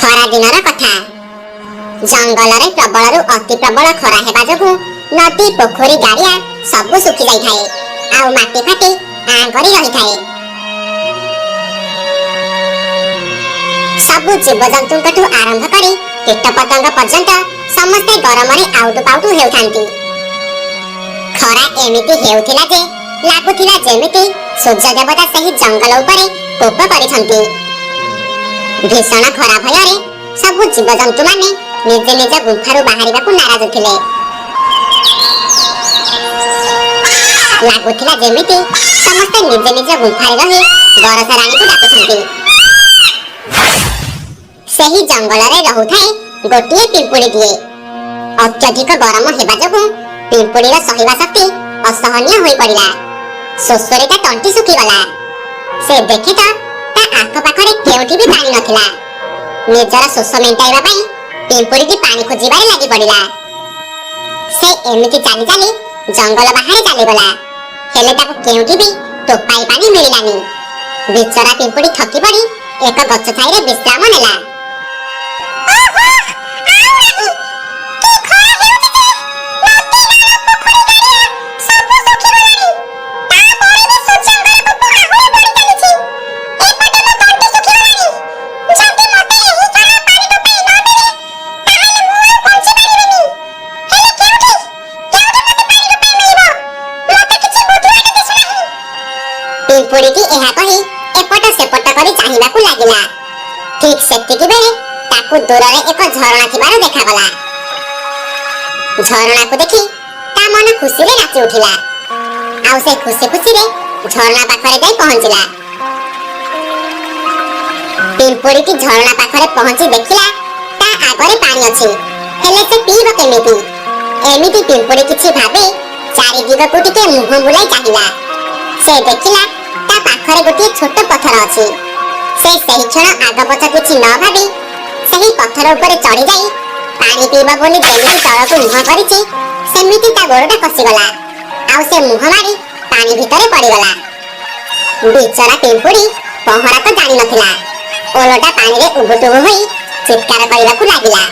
खरा दिनर कथा जंगल रे प्रबल अति प्रबल खरा हेबा जोगु नदी पोखरी गाड़िया सब सुखी जाई थाए आउ माटी फाटी आं करी रही थाए। सब जीवजंतु कठू आरंभ करी कीट पतंग पर्यंत समस्ते गरम रे आउटु पाउटु हेउथांती। खरा एमिति हेउथिला जे लागुथिला जेमिति सूर्य देवता सही जंगल उपरे कोप करिसंती। भीषण खरा भୟରେ सब जीवजंतु माने निजे निज गुंफारू बाहरिबाकू नाराज थिले। लागुथिला जेमिति समस्ते निजे निज गुंफारे रही बरसा रानी को डाकुछंती। सही जंगल रे रहुथाए गोटिए पिंपुड़ी दिए। अत्यधिक गरम हेबा जोगु पिंपुड़ीर सहिबा शक्ति असहनीय होई पड़िला। शोषरे ता तंटी सुखी गला। से देखे तो ता आख पाखरे केउटी भी पानी नथिला। निजर शोष मेंटाइबा पई पिंपुड़ीटी पानी खोजिबारे लागि पड़िला। से एमिति चाली चाली जंगल बाहर चली गला। हेले ताको केउटी भी टोपाई पानी मिलिलानी। बिचरा पिंपुड़ी थकी पड़ी एक गछ छाईरे विश्राम नेला। पिंपुड़ीटी एहा कही एपट सेपट करी चाहिबाकू लागिला। ठीक सेतिकी बेले ताकू दूर रे एक झरणा थिबार देखागला। झरणा को देखि ता मन खुशी रे नाचि उठिला। आउ से खुशी खुशी रे झरणा पाखरे जाई पहुंचिला। पिंपुड़ीटी झरणा पाखरे पहुंची देखिला ता आगरे पानी अछि। हेले से पीब केमिति? एमिति पिंपुड़ी किछि भाबे चारि दिगकू टिके मुह बुलाई चाहिला। से देखिला ता पाखरे गोटे छोट पत्थर अछि। से सही क्षण आग पछ किछि न भाबी सही पत्थर ऊपर चढ़ी जाई पानी पीबा बोली जेमिति तळकू मुह करिछि सेमिति ता गोड़टा खसी गला। आउ से मुह मारी पानी भितरे पड़ी गला। बिचरा पिंपुड़ी पहरा तो जानि नथिला। ओलटा पानी रे उबुटुबु होई चित्कार करिबाकू लागिला।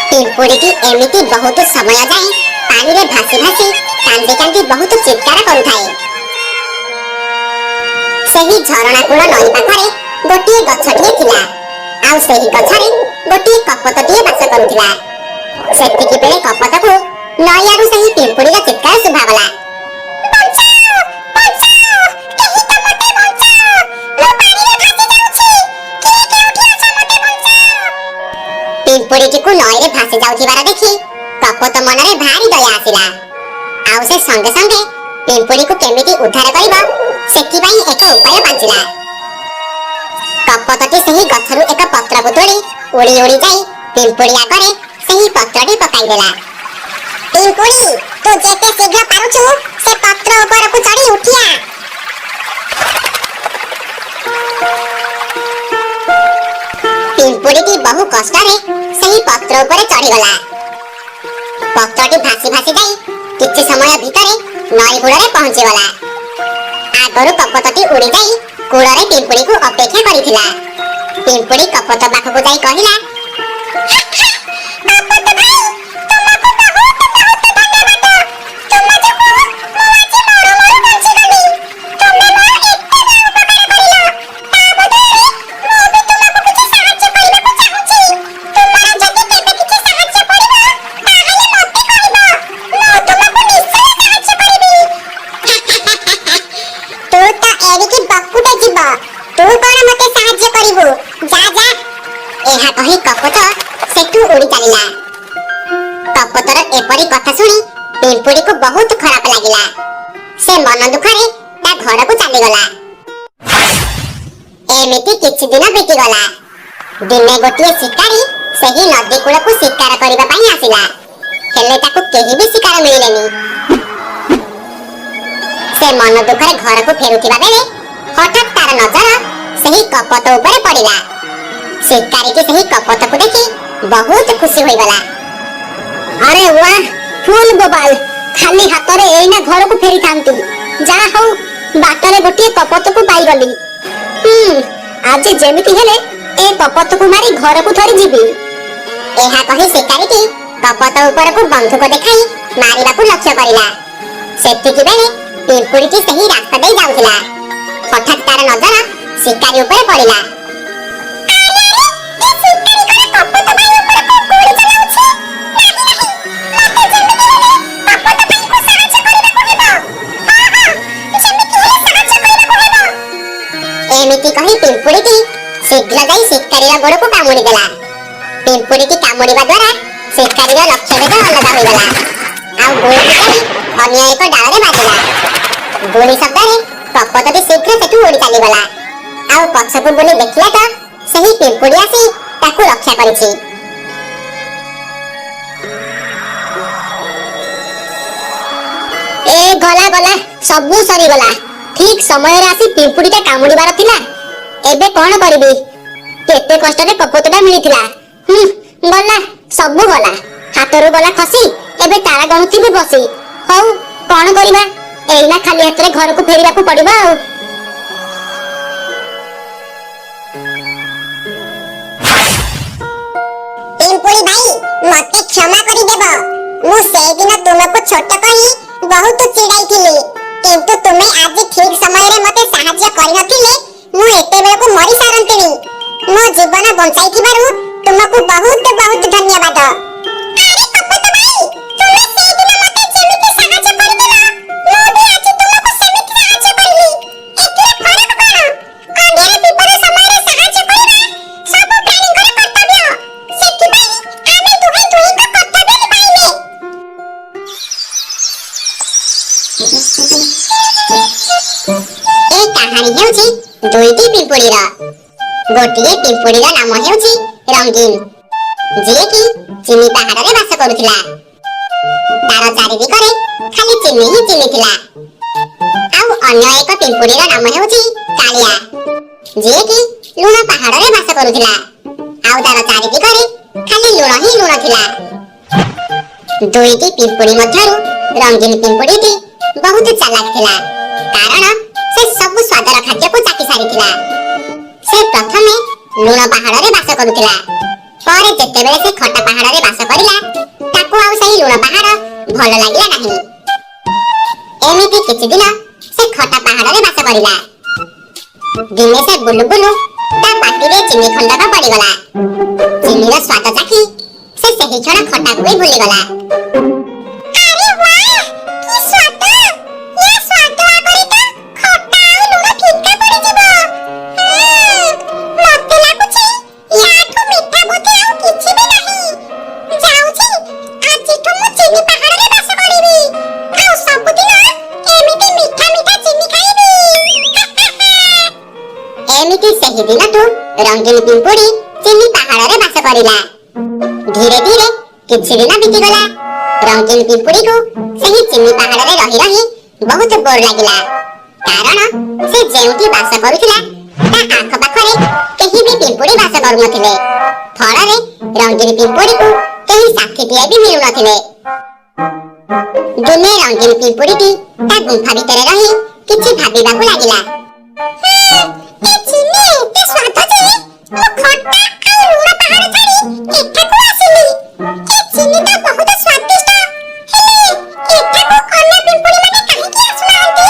पिंपुड़ीटी एमिति बहुत समय जाए पानी रे भासी भासी कांदी कांदी बहुत चित्कार करुथाए। सही झरणा कूल नई पाखरे गोटिए गछटिए थिला। आउ सही गछरे गोटिए कपतटिए बास करुथिला। सेतिकी बेले कपतकू नई आडू सही पिंपुड़ीर चित्कार सुभागला। पिंपुड़ीटी को नई रे भासी जाउथिबार देखि कपत मनरे भारी दया आसिला। आउ से संगे संगे पिंपुड़ी को केमिति उद्धार करिबा सेति पई एक उपाय बांचिला। कपतटी सही गछरु एक पत्र तोड़ी उड़ी उड़ी जाई पिंपुड़ी आकरे सही पत्रटी पकाई देला। पिंपुड़ी तू जेते शीघ्र पारुछु से पत्र ऊपर को चढ़ी उठिया। पिंपुड़ीटी बहु कष्ट रे सही पत्र ऊपर चढ़ी गला। पत्रटी भासी भासी जाई किछि समय भितरे नई कूଳରେ पहुंची गला। आगरु कपतटी उड़ी जाई कूଳରେ पिंपुड़ी को अपेक्षा करिथिला। पिंपुड़ी कपत पाखକୁ जाई कहिला, कपत भाई तुमको बहुत बहुत धन्यवाद। तुम जोगु मु आज मरु मरु बंची गली। तुमे मोर एते बड़ उपकार करिलो। ता बदले मु भी तुमको किछि साहाय्य करिबाकू चाहुछि। तुमरा जदि केबे किछि साहाय्य करिबो ताहाले मते कहिबो। मु तुमको निश्चय साहाय्य करिबि। तू तो एरिकी बकुटे जीव। तू कोन मते साहाय्य करिबो? जा जा। एहा कहि कपत सेठू उड़ी चलिला। कपतर एपरी कथा सुनी पिंपुड़ी को बहुत खराब लागिला। से मन दुखरे ता घर को चली गला। एमिति किछि दिन बीती गला। दिने गोटिए शिकारी सही नदी कूल को शिकार करिबा पई आसिला। हेले ताको केही भी शिकार मिलिलेनी। से मन दुखरे घर को फेरुथिबा बेले हठात तार नजर सही कपत ऊपर पड़िला। शिकारी के सही कपत को देखि बहुत खुशी होई गला। अरे वाह फूल गोपाल ଖାଲି ହାତରେ ଏଇନା ଘରକୁ ଫେରିଥାନ୍ତି। ଯାହା ହଉ ବାଟରେ ଗୋଟିଏ କପତକୁ ପାଇଗଲି। ଆଜି ଯେମିତି ହେଲେ ଏ କପତକୁ ମାରି ଘରକୁ ଧରି ଯିବି। ଏହା କହି ଶିକାରୀଟି କପତ ଉପରକୁ ବନ୍ଧୁକ ଦେଖାଇ ମାରିବାକୁ ଲକ୍ଷ୍ୟ କରିଲା। ସେତିକିବେଳେ ପିମ୍ପୁଡ଼ିଟି ସେହି ରାସ୍ତା ଦେଇ ଯାଉଥିଲା। ହଠାତ୍ ତାର ନଜର ଶିକାରୀ ଉପରେ ପଡ଼ିଲା। ଏମିତି କହି ପିମ୍ପୁଡ଼ିଟି ଶୀଘ୍ର ଯାଇ ଶିକାରୀର ଗୋଡ଼କୁ କାମୁଡ଼ି ଦେଲା। ପିମ୍ପୁଡ଼ିଟି କାମୁଡ଼ିବା ଦ୍ୱାରା ଶିକାରୀର ଲକ୍ଷ୍ୟଭେଦ ଅଲଗା ହୋଇଗଲା। ଆଉ ଗୁଳିଟି ଯାଇ ଅନ୍ୟ ଏକ ଡାଳରେ ବାଜିଲା। ଗୁଳି ଶବ୍ଦରେ କପତଟି ଶୀଘ୍ର ସେଠୁ ଉଡ଼ି ଚାଲିଗଲା। ଆଉ ପଛକୁ ବୁଲି ଦେଖିଲା ତ ସେହି ପିମ୍ପୁଡ଼ି ଆସି ତାକୁ ରକ୍ଷା କରିଛି। ଗଲା ଗଲା, ସବୁ ସରିଗଲା। ଠିକ୍ ସମୟରେ ଆସି ପିମ୍ପୁଡ଼ିଟା କାମୁଡ଼ିବାର ଥିଲା। ଏବେ କଣ କରିବି? କେତେ କଷ୍ଟରେ କପତଟା ମିଳିଥିଲା। ଗଲା, ସବୁ ଗଲା। ହାତରୁ ଗଲା ଖସି। ଏବେ ତାରା ଗଣୁଥିବି ବସି। ହଉ, କଣ କରିବା? ଏଇନା ଖାଲି ହାତରେ ଘରକୁ ଫେରିବାକୁ ପଡ଼ିବ ଆଉ। ପିମ୍ପୁଡ଼ି ଭାଇ, ମତେ କ୍ଷମା କରିଦେବ। ମୁଁ ସେଇଦିନ ତୁମକୁ ଛୋଟ କହି ବହୁତ ଚିଡ଼ାଇଥିଲି, କିନ୍ତୁ ତୁମେ ଆଜି ଠିକ୍ ସମୟରେ ମତେ ସାହାଯ୍ୟ କରିନଥିଲେ ମୁଁ ଏତେବେଳକୁ ମରି ସାରନ୍ତିଣି। ମୋ ଜୀବନ ବଞ୍ଚାଇଥିବାରୁ ତୁମକୁ ବହୁତ ବହୁତ ଧନ୍ୟବାଦ। ଆରେ କପତ ଭାଇ, ତୁମେ ସେଇଦିନ ମତେ ଯେମିତି ସାହାଯ୍ୟ କରିଥିଲ, ମୁଁ ବି ଆଜି ତୁମକୁ ସେମିତି ସାହାଯ୍ୟ କରିବି। ଏଥିରେ ଫରକ କଣ? ଅନ୍ୟର ବିପଦ ସମୟରେ ସାହାଯ୍ୟ କରିବା ସବୁ ପ୍ରାଣୀଙ୍କର କର୍ତ୍ତବ୍ୟ। ସେଥିପାଇଁ ଆମେ ଦୁହେଁ ଦୁହିଁଙ୍କ କର୍ତ୍ତବ୍ୟ ନିଭାଇଲେ। এই কাহানী ହେଉଛି ଦୁଇଟି ପିମ୍ପୁଡ଼ିର। ଗୋଟିଏ ପିମ୍ପୁଡ଼ିର ନାମ ହେଉଛି ରଙ୍ଗୀନ, ଯିଏକି ଚିନି ପାହାଡ଼ରେ ବାସ କରୁଥିଲା। ତାର ଚାରିଦିଗରେ ଖାଲି ଚିନି ହିଁ ଚିନି ଥିଲା। ଆଉ ଅନ୍ୟ ଏକ ପିମ୍ପୁଡ଼ିର ନାମ ହେଉଛି କାଳିଆ, ଯିଏକି ଲୁଣ ପାହାଡ଼ରେ ବାସ କରୁଥିଲା। ଆଉ ତାର ଚାରିଦିଗରେ ଖାଲି ଲୁଣ ହିଁ ଲୁଣ ଥିଲା। ଦୁଇଟି ପିମ୍ପୁଡ଼ି ମଧ୍ୟରୁ ରଙ୍ଗୀନ ପିମ୍ପୁଡ଼ିଟି ବହୁତ ଚାଲାକ ଥିଲା, କାରଣ ସେ ସବୁ ସ୍ୱାଦର ଖାଦ୍ୟକୁ ଚାଖି ସାରିଥିଲା। ସେ ପ୍ରଥମେ ଲୁଣ ପାହାଡ଼ରେ ବାସ କରୁଥିଲା। ପରେ ଯେତେବେଳେ ସେ ଖଟା ପାହାଡ଼ରେ ବାସ କରିଲା, ତାକୁ ଆଉ ସେହି ଲୁଣ ପାହାଡ଼ ଭଲ ଲାଗିଲା ନାହିଁ। ଏମିତି କିଛି ଦିନ ସେ ଖଟା ପାହାଡ଼ରେ ବାସ କରିଲା। ଦିନେ ସେ ବୁଲୁ ବୁଲୁ ତା ପାଟିରେ ଚିନି ଖଣ୍ଡକ ପଡ଼ିଗଲା। ଚିନିର ସ୍ୱାଦ ଚାଖି ସେ ସେହି କ୍ଷଣ ଖଟାକୁ ବି ଭୁଲିଗଲା। ଆରେ ବାଃ, କି ସ୍ୱାଦ! ଏ ସ୍ୱାଦ ଆଗରେ ତ ଖଟା ଆଉ ଲୁଣ ଫିକା ପଡ଼ିଯିବ। ମତେ ଲାଗୁଛି ୟାଠୁ ମିଠା ବୋଧେ ଆଉ କିଛି ବି ନାହିଁ। ଯାଉଛି, ଆଜିଠୁ ମୁଁ ଚିନି ପାହାଡ଼ରେ ବାସ କରିବି। ଆଉ ସବୁଦିନ ଏମିତି ମିଠା ମିଠା ଚିନି ଖାଇବି। ଏମିତି ସେହି ଦିନଠୁ ରଙ୍ଗୀନ ପିମ୍ପୁଡ଼ି ଚିନି ପାହାଡ଼ରେ ବାସ କରିଲା। ଧୀରେ ଧୀରେ କିଛି ଦିନ ବିତିଗଲା। ରଙ୍ଗୀନ ପିମ୍ପୁଡ଼ିକୁ ସେହି ଚିନି ପାହାଡ଼ରେ ରହି ରହି ବହୁତ ବୋର୍ ଲାଗିଲା, କାରଣ ସେ ଯେଉଁଠି ବାସ କରୁଥିଲା ତା ଆଖପାଖରେ କେହି ବି ପିମ୍ପୁଡ଼ି ବାସ କରୁନଥିଲେ। ଫଳରେ ରଙ୍ଗୀନ ପିମ୍ପୁଡ଼ିକୁ କେହି ସାଥିଟିଏ ବି ମିଳୁନଥିଲେ। ଦିନେ ରଙ୍ଗୀନ ପିମ୍ପୁଡ଼ିଟି ତା ଗୁମ୍ଫା ଭିତରେ ରହି କିଛି ଭାବିବାକୁ ଲାଗିଲା। ଏ ଚିନି ଏତେ ସ୍ୱାଦ ଯେ ମୁଁ ଖଟା ଆଉ ଲୁଣ ପାହାଡ଼ ଛାଡ଼ି ଏଠାକୁ ଆସିଲି। ଏ ଚିନି ତ ବହୁତ ସ୍ୱାଦିଷ୍ଟ, ହେଲେ ଏଠାକୁ ଅନ୍ୟ ପିମ୍ପୁଡ଼ିମାନେ କାହିଁକି ଆସୁନାହାନ୍ତି?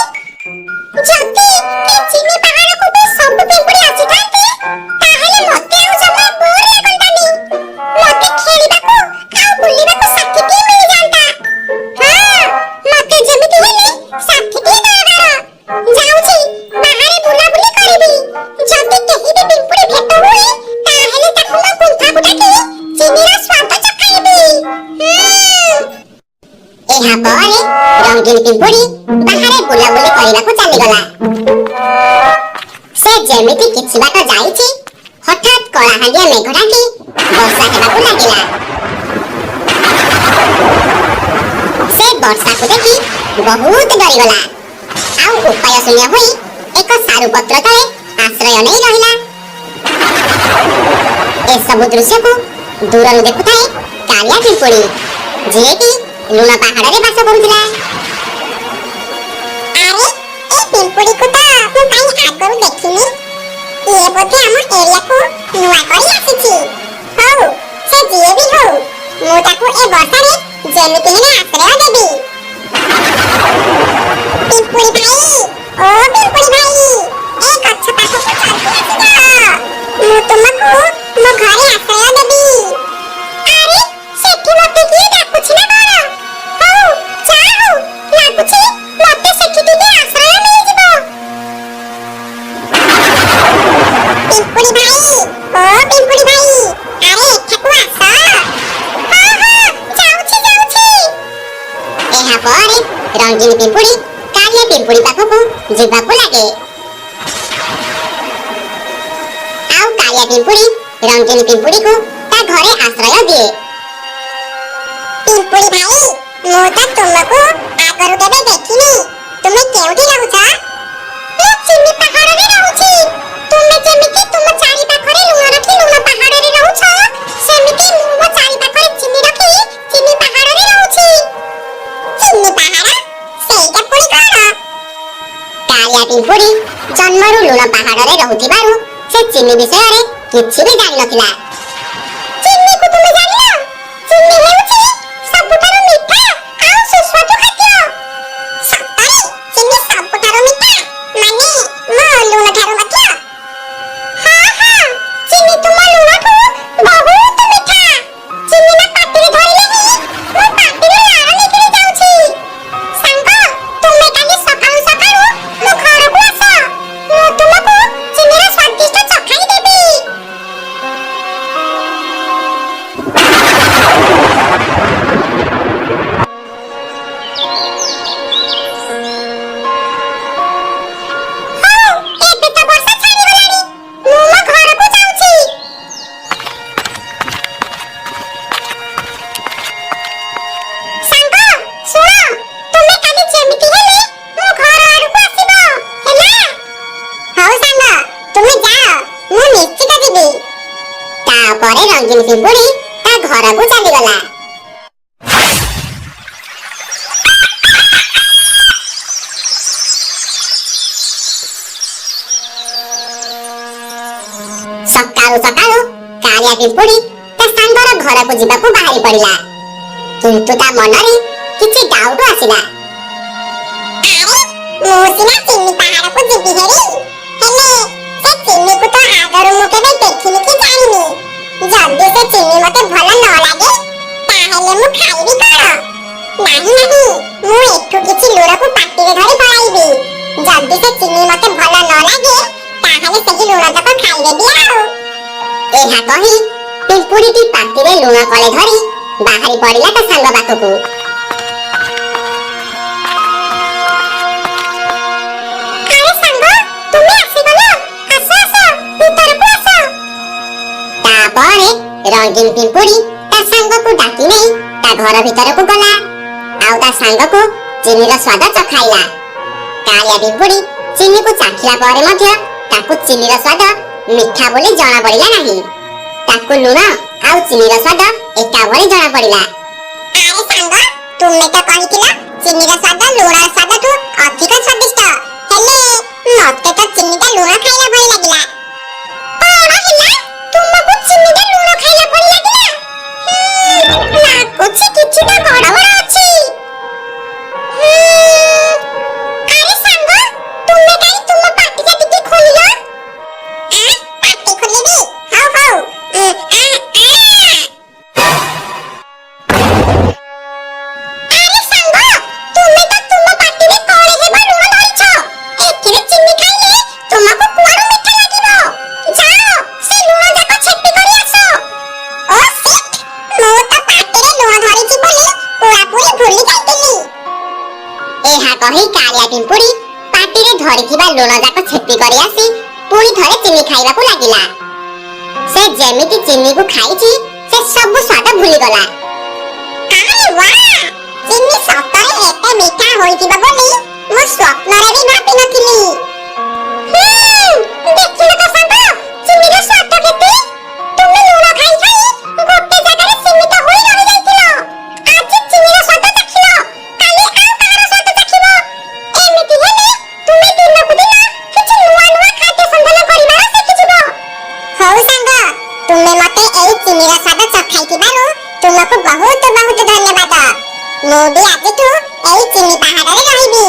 ଯଦି ଏ ଚିନି ପାହାଡ଼କୁ ବି ସବୁ ପିମ୍ପୁଡ଼ି ଆସିଥାନ୍ତେ, ତାହେଲେ ମତେ ଆଉ ଜମା ବୋର୍ ଲାଗନ୍ତାନି। ମତେ ଖେଳିବାକୁ ଆଉ ବୁଲିବାକୁ ସାଥିଟିଏ ମିଳିଯାନ୍ତା। ମତେ ଯେମିତି ହେଲେ ସାଥିଟିଏ ଦରକାର। ଯାଉଛି, ବାହାରେ ବୁଲାବୁଲି କରିବି। ଯଦି କେହି ବି ପିମ୍ପୁଡ଼ି ଭେଟ ହୁଏ, ତାହେଲେ ତାକୁ ମୋ ଗୁମ୍ଫାକୁ ଡାକି ଚିନିର ସ୍ୱାଦ ଚଖାଇବି। ଏହା ପରେ ରଙ୍ଗୀନ ପିମ୍ପୁଡ଼ି ବାହାରେ ବୁଲାବୁଲି କରିବାକୁ ଚାଲିଗଲା। ସେ ଯେମିତି କିଛି ବାଟ ଯାଇଛି, ହଠାତ୍ କଳାହାଣ୍ଡିଆ ମେଘ ଢାଙ୍କି ବର୍ଷା ହେବାକୁ ଲାଗିଲା। ସେ ବର୍ଷାକୁ ଦେଖି ବହୁତ ଡରିଗଲା, ଆଉ ଉପାୟ ଶୂନ୍ୟ ହୋଇ ଏକ ସାରୁ ପତ୍ର ତଳେ ଆଶ୍ରୟ ନେଇ ରହିଲା। ଏସବୁ ଦୃଶ୍ୟକୁ ଦୂରରୁ ଦେଖୁଥାଏ କାଳିଆ ପିମ୍ପୁଡ଼ି, ଯିଏକି ଲୁଣ ପାହାଡ଼ରେ ବାସ କରୁଥିଲା। ଆରେ ଏ ପିମ୍ପୁଡିକୁ ତ ମୁଁ କାଇଁ ଆଗରୁ ଦେଖିନି। ଇଏ ବୋଧେ ଆମ ଏରିଆକୁ ନୂଆ କରି ଆସିଛି। ହଉ ସେ ଯିଏ ବି ହଉ, ମୁଁ ତାକୁ ଏ ବର୍ଷାରେ ଯେମିତି ହେଲେ ଆଶ୍ରୟ ଦେବି। ପିମ୍ପୁଡି ଭାଇ, ଓ ପିମ୍ପୁଡି ଭାଇ, ଏ ଗଛ ପାଖକୁ ଜଲ୍ଦି ଆସିଯାଅ। ମୁଁ ତୁମକୁ ମୋ ଘରେ ଆଶ୍ରୟ ଦେବି। ଆରେ ସେଠି ମତେ କିଏ ଡାକୁଛି ନା କଣ? ହଉ ଯାହା ହଉ, ଲାଗୁଛି ମତେ ସେଠି ଟିକେ ଆଶ୍ରୟ ମିଳିଯିବ। ପିମ୍ପୁଡି ଭାଇ, ଓ ପିମ୍ପୁଡି ଭାଇ, ଆରେ ଏଠାକୁ ଆସ। ହଁ ହଁ, ଯାଉଛି ଯାଉଛି। ଏହା ପରେ ରଙ୍ଗିନ ପିମ୍ପୁଡି କାଳିଆ ପିମ୍ପୁଡି ପାଖକୁ ଯିବାକୁ ଲାଗେ। ଆଉ କାଳିଆ ପିମ୍ପୁଡି ରଙ୍ଗିନ ପିମ୍ପୁଡିକୁ ତା ଘରେ ଆଶ୍ରୟ ଦିଏ। ପିମ୍ପୁଡି ଭାଇ, ମୁଁ ତ ତୁମକୁ ଆଗରୁ କେବେ ଦେଖିନି। ତୁମେ କେଉଁଠି ରହୁଛ? ମୁଁ ଚିନି ପାହାଡ଼ରେ ରହୁଛି। ତୁମେ ଯେମିତି ତୁମ ଚାରି ପାଖରେ ଲୁଣ ରଖି ଲୁଣ ପାହାଡ଼ରେ ରହୁଛ, ସେମିତି ମୁଁ ମୋ ଚାରି ପାଖରେ ଚିନି ରଖି ଚିନି ପାହାଡ଼ରେ ରହୁଛି। ଚିନି ପାହାଡ଼? ସେଇଟା ପୁଣି କଣ? କାଳିଆ ପିମ୍ପୁଡି ଜନ୍ମରୁ ଲୁଣ ପାହାଡ଼ରେ ରହୁଥିବାରୁ ସେ ଚିନି ବିଷୟରେ କିଛି ବି ଜାଣିନଥିଲା। ଚିନିକୁ ତୁମେ ଜାଣିନ? ଚିନି ହେଉଛି ସବୁଠାରୁ ମିଠା ଆଉ ସୁସ୍ୱାଦୁ ଖାଦ୍ୟ। ସତରେ ଚିନି ସବୁଠାରୁ ମିଠା? ମାନେ ମୋ ଲୁଣଠାରୁ ମଧ୍ୟ? ହଁ ହଁ, ଚିନି ତୁମ ଲୁଣଠୁ ବହୁତ ମିଠା। ଚିନି ନା ପାଟିରେ ଧରିଲେ ହିଁ ମୋ ପାଟିରେ ଲାଳ ନିକଳି ଯାଉଛି। ସାଙ୍ଗ, ତୁମେ କାଲି ସକାଳୁ ସକାଳୁ ମୋ ଘରକୁ ଆସ। ମୁଁ ତୁମକୁ ଚିନିର ସ୍ୱାଦିଷ୍ଟ ଚଖାଇ ଦେବି। ହଉ, ଏବେ ତ ବର୍ଷା ଛାଡ଼ିଗଲାଣି। ମୁଁ ମୋ ଘରକୁ ଯାଉଛି। ସାଙ୍ଗ, ଶୁଣ, ତୁମେ କାଲି ଯେମିତି ହେଲେ ମୋ ଘର ଆଡ଼କୁ ଆସିବ, ହେଲା? ହଉ ସାଙ୍ଗ, ତୁମେ ଯାଅ, ମୁଁ ନିଶ୍ଚିତ ଯିବି। ତାପରେ ରଙ୍ଗିନ ପିମ୍ପୁଡି ତା ଘରକୁ ଚାଲିଗଲା। ସକାଳୁ ସକାଳୁ କାଳିଆ ପିମ୍ପୁଡି ତା ସାଙ୍ଗର ଘରକୁ ଯିବାକୁ ବାହାରି ପଡ଼ିଲା। କିନ୍ତୁ ତା ମନରେ କିଛି ଡାଉଟ ଆସିଲା। ଆରେ ମୁଁ ସିନା ଚିନି ପାହାଡ଼କୁ ଯିବି ହେରି, ହେଲେ ସେ ଚିନିକୁ ତ ଆଗରୁ ମୁଁ କେବେ ଦେଖିନି କି ଜାଣିନି। ଯଦି ସେ ଚିନି ମତେ ଭଲ ନ ଲାଗେ, ତାହେଲେ ମୁଁ ଖାଇବି କଣ? ନାହିଁ ନାହିଁ, ମୁଁ ଏଠୁ କିଛି ଲୁଣକୁ ପାଟିରେ ଧରି ପଳାଇବି। ଯଦି ସେ ଚିନି ମତେ ଭଲ ନ ଲାଗେ, ତାହେଲେ ସେହି ଲୁଣତକ ଖାଇଦେବି ଆଉ। ଏହା କହି ପିମ୍ପୁଡିଟି ପାଟିରେ ଲୁଣ କଳେ ଧରି ବାହାରି ପଡ଼ିଲା ତା ସାଙ୍ଗ ପାଖକୁ। ଆରେ ସାଙ୍ଗ, ତୁମେ ଆସିଗଲ। ଆସ ଆସ, ଭିତରକୁ ଆସ। ତାପରେ ରଙ୍ଗିନ ପିମ୍ପୁଡି ତା ସାଙ୍ଗକୁ ଡାକି ନେଇ ତା ଘର ଭିତରକୁ ଗଲା। ଆଉ ତା ସାଙ୍ଗକୁ ଚିନିର ସ୍ୱାଦ ଚଖାଇଲା। କାଳିଆ ପିମ୍ପୁଡି ଚିନିକୁ ଚାଖିଲା ପରେ ମଧ୍ୟ ତାକୁ ଚିନିର ସ୍ୱାଦ ମିଠା ବୋଲି ଜଣା ପଡ଼ିଲା ନାହିଁ। ତାକୁ ଲୁଣ ଆଉ ଚିନିର ସ୍ୱାଦ ଏକା ଭଳି ଜଣା ପଡ଼ିଲା। ଆରେ ସାଙ୍ଗ, ତୁମେ ତ କହିଥିଲ ଚିନିର ସ୍ୱାଦ ଲୁଣର ସ୍ୱାଦଠୁ ଅଧିକ ସ୍ୱାଦିଷ୍ଟ। ହେଲେ ମତେ ତ ଚିନିଟା ଲୁଣ ଖାଇଲା ଭଳି ଲାଗିଲା। କଣ ହେଲା? ତୁମକୁ ଚିନିଟା ଲୁଣ ଖାଇଲା ଭଳି ଲାଗିଲା? ଲାଗୁଛି କିଛି ତ ଗଡ଼ବଡ଼ ଅଛି। ଆରେ ସାଙ୍ଗ, ତୁମେ କାଇଁ ତୁମ ପାଟିଟା ଟିକେ ଖୋଲିଲ? ପାଟି ଖୋଲିବି? ହଉ ହଉ। ଆରେ ସାଙ୍ଗ, ତୁମେ ତ ତୁମ ପାଟିରେ କଳେ ହେବ ଲୁଣ ଧରିଛ। ଏଥିରେ ଚିନି ଖାଇଲେ ତୁମକୁ କୁଆଡ଼ୁ ମିଠା ଲାଗିବ? ଯାଅ, ସେ ଲୁଣ ଯାକ ଛେପି କରି ଆସ। ଓ ଶିଟ୍, ମୁଁ ତ ପାଟିରେ ଲୁଣ ଧରିଛି ବୋଲି ପୁରାପୁରି ଭୁଲି ଯାଇଥିଲି। ଏହା କହି କାଳିଆ ପିମ୍ପୁଡି ପାଟିରେ ଧରିଥିବା ଲୁଣ ଯାକ ଛେପି କରି ଆସି ପୁଣି ଥରେ ଚିନି ଖାଇବାକୁ ଲାଗିଲା। ସେ ଯେମିତି ଚିନିକୁ ଖାଇଛି ସେ ସବୁ ସ୍ୱାଦ ଭୁଲିଗଲା। ଆରେ ୱାଃ, ଚିନି ସତରେ ଏତେ ମିଠା ହୋଇଥିବ ବୋଲି ମୁଁ ସ୍ୱପ୍ନରେ ବି ଭାବିନଥିଲି। ଦେଖିଲ ତ ସାଙ୍ଗ, ଚିନିର ସ୍ୱାଦ କେତେ? ତୁମେ ଲୁଣ ଖାଇ ଖାଇ ଗୋଟେ ଜାଗାରେ ସୀମିତ ହୋଇ ରହିଯାଇଥିଲ। ଆଜି ଚିନିର ସ୍ୱାଦ ମୁଁ ବି ଆଜିଠୁ ଏଇ ଚିନି ପାହାଡ଼ରେ ରହିବି।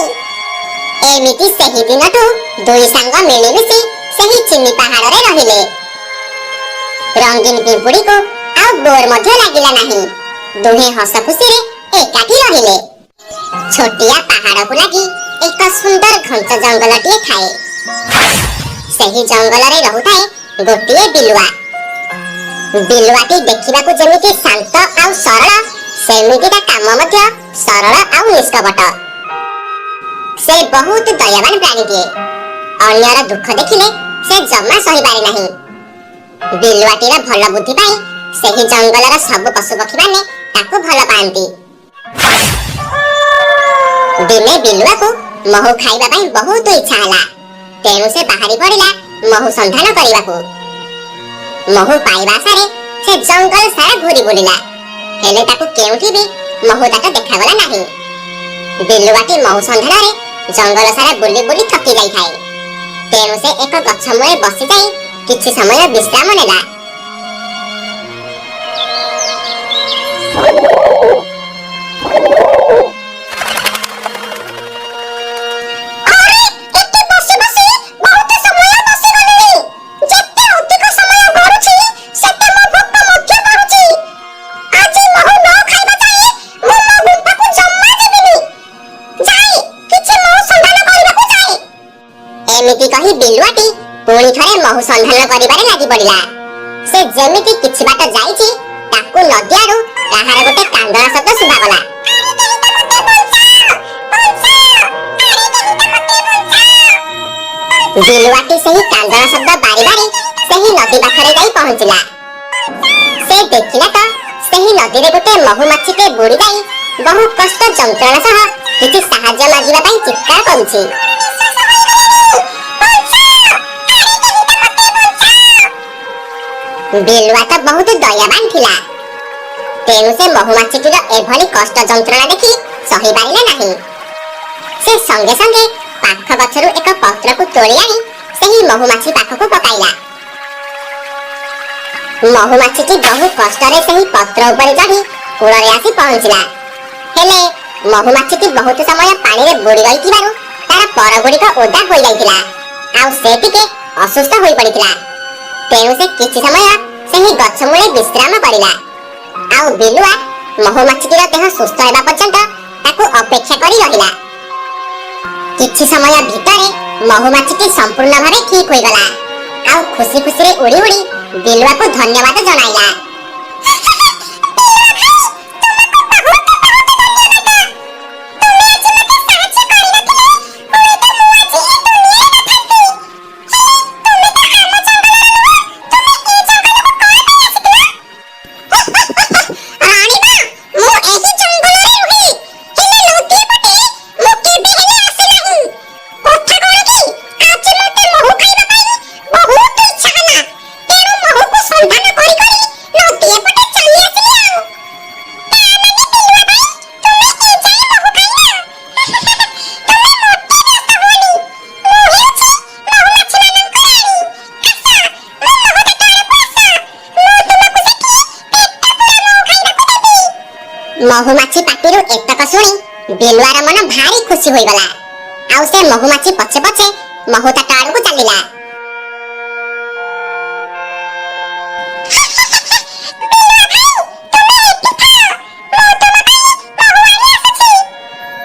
ଏମିତି ସେହି ଦିନଠୁ ଦୁଇ ସାଙ୍ଗ ମିଳିମିଶି ସେହି ଚିନି ପାହାଡ଼ରେ ରହିଲେ। ରଙ୍ଗୀନ ପିମ୍ପୁଡ଼ିକୁ ଆଉ ବୋର୍ ମଧ୍ୟ ଲାଗିଲା ନାହିଁ। ଦୁହେଁ ହସ ଖୁସିରେ ଏକାଠି ରହିଲେ। ଛୋଟିଆ ପାହାଡ଼କୁ ଲାଗି ଏକ ସୁନ୍ଦର ଘଞ୍ଚ ଜଙ୍ଗଲଟିଏ ଥାଏ। ସେହି ଜଙ୍ଗଲରେ ରହୁଥାଏ ଗୋଟିଏ ବିଲୁଆ। ବିଲୁଆଟି ଦେଖିବାକୁ ଯେମିତି ଶାନ୍ତ ଆଉ ସରଳ, ସେମିତି ତା କାମ ମଧ୍ୟ ସରଳ ଆଉ ନିଷ୍କପଟ। ସେ ବହୁତ ଦୟାବାନ ପ୍ରାଣୀଟିଏ। ଅନ୍ୟର ଦୁଃଖ ଦେଖିଲେ ସେ ଜମା ସହିପାରେ ନାହିଁ। ବିଲୁଆଟିର ଭଲ ବୁଦ୍ଧି ପାଇଁ ସେହି ଜଙ୍ଗଲର ସବୁ ପଶୁପକ୍ଷୀମାନେ ତାକୁ ଭଲ ପାଆନ୍ତି। ଦିନେ ବିଲୁଆକୁ ମହୁ ଖାଇବା ପାଇଁ ବହୁତ ଇଚ୍ଛା ହେଲା। ତେଣୁ ସେ ବାହାରି ପଡ଼ିଲା ମହୁ ସନ୍ଧାନ କରିବାକୁ। ମହୁ ପାଇବା ଆଶାରେ ସେ ଜଙ୍ଗଲ ସାରା ଘୁରି ବୁଲିଲା, ହେଲେ ତାକୁ କେଉଁଠି ବି ମହୁ ଦାଟ ଦେଖାଗଲା ନାହିଁ। ବିଲୁଆଟି ମହୁ ସନ୍ଧାନରେ ଜଙ୍ଗଲ ସାରା ବୁଲି ବୁଲି ଥକି ଯାଇଥାଏ। ତେଣୁ ସେ ଏକ ଗଛ ମୂଳେ ବସିଯାଇ କିଛି ସମୟ ବିଶ୍ରାମ ନେଲା। ଏମିତି କହି ବିଲୁଆଟି ପୁଣି ଥରେ ମହୁ ସନ୍ଧାନ କରିବାରେ ଲାଗି ପଡ଼ିଲା। ସେ ଯେମିତି କିଛି ବାଟ ଯାଇଛି, ତାକୁ ନଦିଆରୁ କାହାର ଗୋଟେ କାନ୍ଦଣା ଶବ୍ଦ ଶୁଭାଗଲା। ବିଲୁଆଟି ସେହି କାନ୍ଦଣା ଶବ୍ଦ ବାରି ବାରି ସେହି ନଦୀ ପାଖରେ ଯାଇ ପହଞ୍ଚିଲା। ସେ ଦେଖିଲା ତ ସେହି ନଦୀରେ ଗୋଟେ ମହୁମାଛିଟେ ବୁଡ଼ି ଯାଇ ବହୁ କଷ୍ଟ ଯନ୍ତ୍ରଣା ସହ କିଛି ସାହାଯ୍ୟ ମାଗିବା ପାଇଁ ଚିତ୍କାର କରୁଛି। ବିଲୁଆ ତ ବହୁତ ଦୟାବାନ ଥିଲା। ତେଣୁ ସେ ମହୁମାଛିଟିର ଏଭଳି କଷ୍ଟ ଯନ୍ତ୍ରଣା ଦେଖି ସହିପାରିଲା ନାହିଁ। ସେ ସଙ୍ଗେ ସଙ୍ଗେ ପାଖ ଗଛରୁ ଏକ ପତ୍ରକୁ ତୋଳି ଆଣି ସେହି ମହୁମାଛି ପାଖକୁ ପକାଇଲା। ମହୁମାଛିଟି ବହୁ କଷ୍ଟରେ ସେହି ପତ୍ର ଉପରେ ଚଢ଼ି କୂଳରେ ଆସି ପହଞ୍ଚିଲା। ହେଲେ ମହୁମାଛିଟି ବହୁତ ସମୟ ପାଣିରେ ବୁଡ଼ି ରହିଥିବାରୁ ତାର ପରଗୁଡ଼ିକ ଓଦା ହୋଇଯାଇଥିଲା, ଆଉ ସେ ଟିକେ ଅସୁସ୍ଥ ହୋଇପଡ଼ିଥିଲା। ତେଣୁ ସେ କିଛି ସମୟ ସେହି ଗଛ ମୂଳେ ବିଶ୍ରାମ କରିଲା। ଆଉ ବିଲୁଆ ମହୁମାଛିଟିର ଦେହ ସୁସ୍ଥ ହେବା ପର୍ଯ୍ୟନ୍ତ ତାକୁ ଅପେକ୍ଷା କରି ରହିଲା। କିଛି ସମୟ ଭିତରେ ମହୁମାଛିଟି ସମ୍ପୂର୍ଣ୍ଣ ଭାବେ ଠିକ୍ ହୋଇଗଲା, ଆଉ ଖୁସି ଖୁସିରେ ଉଡ଼ି ଉଡ଼ି ବିଲୁଆକୁ ଧନ୍ୟବାଦ ଜଣାଇଲା। ମହୁମାଛି ପାଟିରୁ ଏତକ ଶୁଣି ବିଲୁଆର ମନ ଭାରି ଖୁସି ହୋଇଗଲା, ଆଉ ସେ ମହୁମାଛି ପଛେ ପଛେ ମହୁତାଟ ଆଡ଼କୁ ଚାଲିଲା।